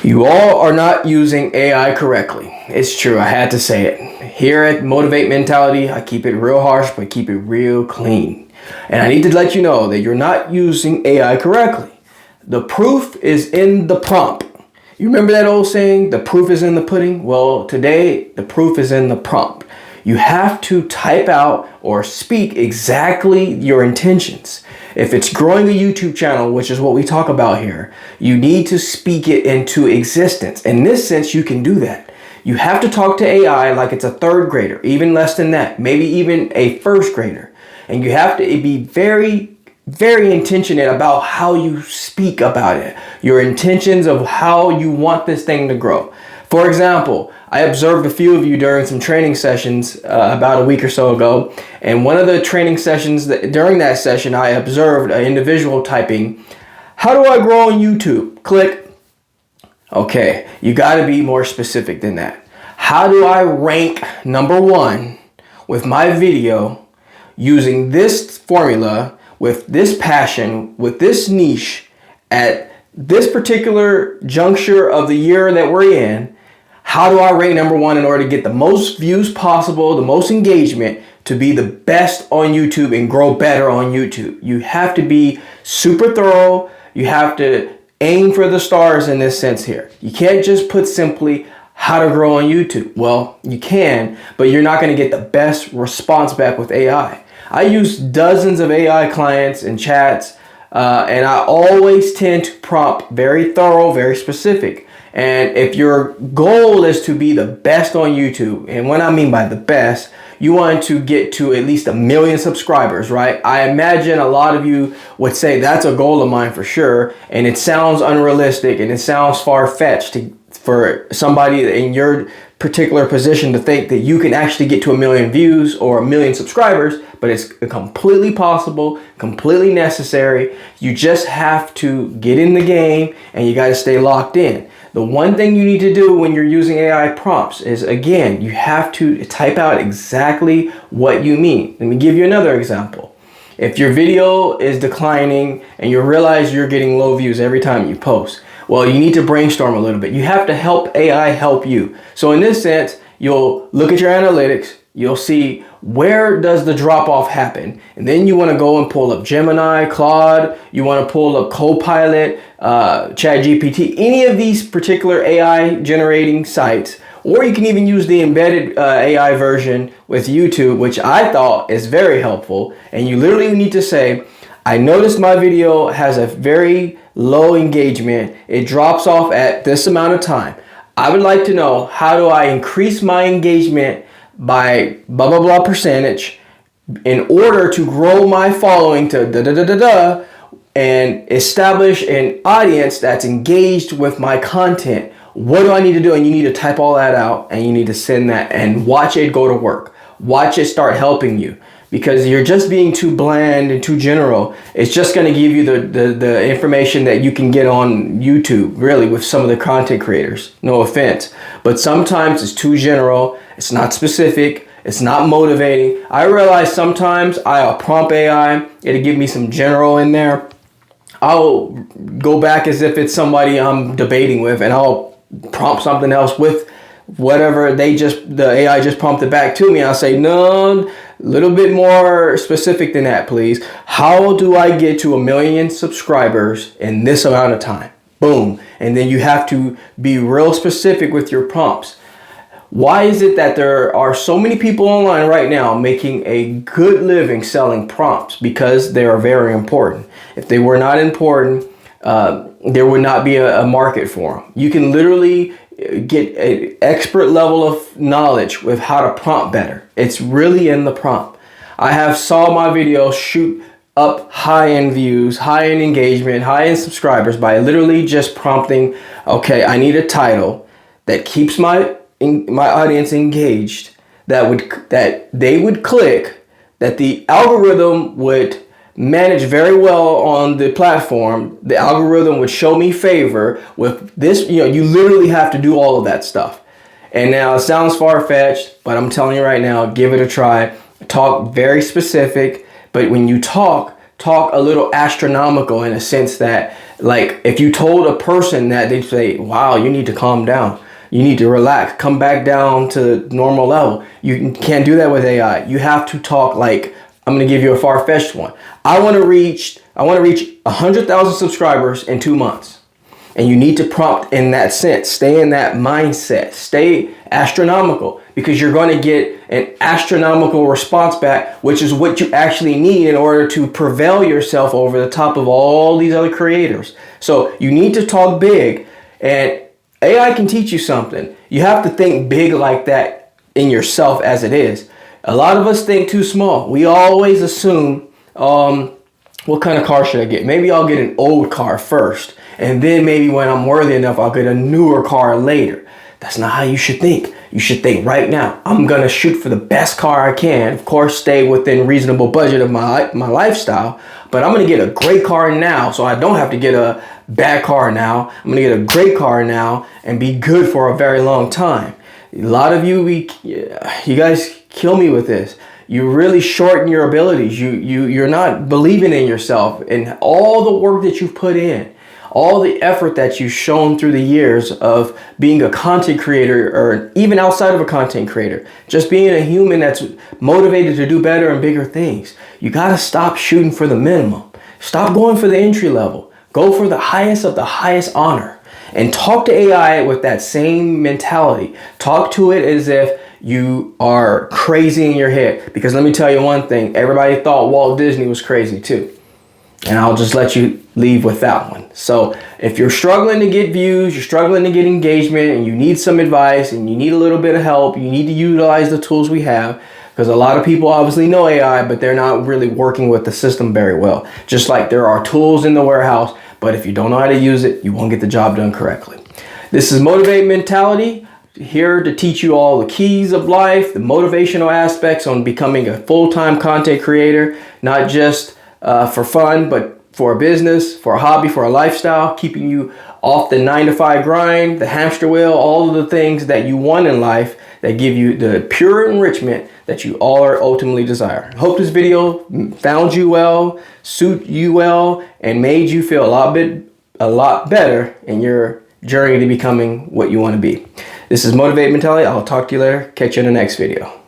You all are not using AI correctly. It's true, I had to say it. Here at Motivate Mentality, I keep it real harsh, but keep it real clean. And I need to let you know that you're not using AI correctly. The proof is in the prompt. You remember that old saying, the proof is in the pudding? Well, today, the proof is in the prompt. You have to type out or speak exactly your intentions. If it's growing a YouTube channel, which is what we talk about here, you need to speak it into existence. In this sense, you can do that. You have to talk to AI like it's a third grader, even less than that, maybe even a first grader. And you have to be very intentional about how you speak about it, your intentions of how you want this thing to grow. For example, I observed a few of you during some training sessions about a week or so ago. And one of the training sessions, during that session, I observed an individual typing, "How do I grow on YouTube?" Click. Okay, you got to be more specific than that. How do I rank #1 with my video using this formula, with this passion, with this niche, at this particular juncture of the year that we're in? How do I rank #1 in order to get the most views possible, the most engagement, to be the best on YouTube and grow better on YouTube? You have to be super thorough. You have to aim for the stars in this sense here. You can't just put simply how to grow on YouTube. Well, you can, but you're not going to get the best response back with AI. I use dozens of AI clients and chats, and I always tend to prompt very thorough, very specific. And if your goal is to be the best on YouTube, and what I mean by the best, you want to get to at least 1 million subscribers, right? I imagine a lot of you would say that's a goal of mine for sure. And it sounds unrealistic and it sounds far-fetched for somebody in your particular position to think that you can actually get to 1 million views or 1 million subscribers, but it's completely possible, completely necessary. You just have to get in the game and you got to stay locked in. The one thing you need to do when you're using AI prompts is, again, you have to type out exactly what you mean. Let me give you another example. If your video is declining and you realize you're getting low views every time you post, well, you need to brainstorm a little bit. You have to help AI help you. So in this sense, you'll look at your analytics, you'll see where does the drop off happen. And then you want to go and pull up Gemini, Claude, you want to pull up Copilot, ChatGPT, any of these particular AI generating sites, or you can even use the embedded AI version with YouTube, which I thought is very helpful. And you literally need to say, I noticed my video has a very low engagement. It drops off at this amount of time. I would like to know, how do I increase my engagement by blah, blah, blah percentage in order to grow my following to da, da, da, da, da, and establish an audience that's engaged with my content. What do I need to do? And you need to type all that out and you need to send that and watch it go to work. Watch it start helping you, because you're just being too bland and too general. It's just going to give you the information that you can get on YouTube, really, with some of the content creators. No offense. But sometimes it's too general. It's not specific. It's not motivating. I realize sometimes I'll prompt AI. It'll give me some general in there. I'll go back as if it's somebody I'm debating with, and I'll prompt something else with whatever the AI just prompted back to me. I'll say, no, a little bit more specific than that, please. How do I get to 1 million subscribers in this amount of time? Boom. And then you have to be real specific with your prompts. Why is it that there are so many people online right now making a good living selling prompts? Because they are very important. If they were not important, there would not be a market for them. You can literally get an expert level of knowledge with how to prompt better. It's really in the prompt. I have saw my videos shoot up high-end views, high-end engagement, high-end subscribers by literally just prompting, okay, I need a title that keeps my audience engaged, that they would click, that the algorithm would manage very well on the platform. The algorithm would show me favor with this. You literally have to do all of that stuff. And now it sounds far-fetched, but I'm telling you right now, give it a try. Talk very specific, but when you talk talk a little astronomical in a sense that, like, if you told a person that, they'd say, wow, you need to calm down. You need to relax, come back down to normal level. You can't do that with AI. You have to talk like, I'm going to give you a far-fetched one. I want to reach 100,000 subscribers in 2 months. And you need to prompt in that sense. Stay in that mindset. Stay astronomical, because you're going to get an astronomical response back, which is what you actually need in order to prevail yourself over the top of all these other creators. So you need to talk big, and AI can teach you something. You have to think big like that in yourself as it is. A lot of us think too small. We always assume, what kind of car should I get? Maybe I'll get an old car first, and then maybe when I'm worthy enough, I'll get a newer car later. That's not how you should think. You should think right now, I'm going to shoot for the best car I can. Of course, stay within reasonable budget of my lifestyle, but I'm going to get a great car now, so I don't have to get a bad car now. I'm going to get a great car now and be good for a very long time. A lot of you, you guys kill me with this. You really shorten your abilities. You're not believing in yourself, and all the work that you've put in, all the effort that you've shown through the years of being a content creator, or even outside of a content creator, just being a human that's motivated to do better and bigger things. You got to stop shooting for the minimum. Stop going for the entry level. Go for the highest of the highest honor, and talk to AI with that same mentality. Talk to it as if you are crazy in your head, because let me tell you one thing, everybody thought Walt Disney was crazy too. And I'll just let you leave with that one. So if you're struggling to get views, you're struggling to get engagement, and you need some advice, and you need a little bit of help, you need to utilize the tools we have, because a lot of people obviously know AI, but they're not really working with the system very well. Just like there are tools in the warehouse, but if you don't know how to use it, you won't get the job done correctly. This is Motivate Mentality, here to teach you all the keys of life, the motivational aspects on becoming a full-time content creator, not just for fun, but for a business, for a hobby, for a lifestyle, keeping you off the 9-to-5 grind, the hamster wheel, all of the things that you want in life that give you the pure enrichment that you all are ultimately desire. I hope this video found you well, suit you well, and made you feel a lot better in your journey to becoming what you want to be. This is Motivate Mentality. I'll talk to you later. Catch you in the next video.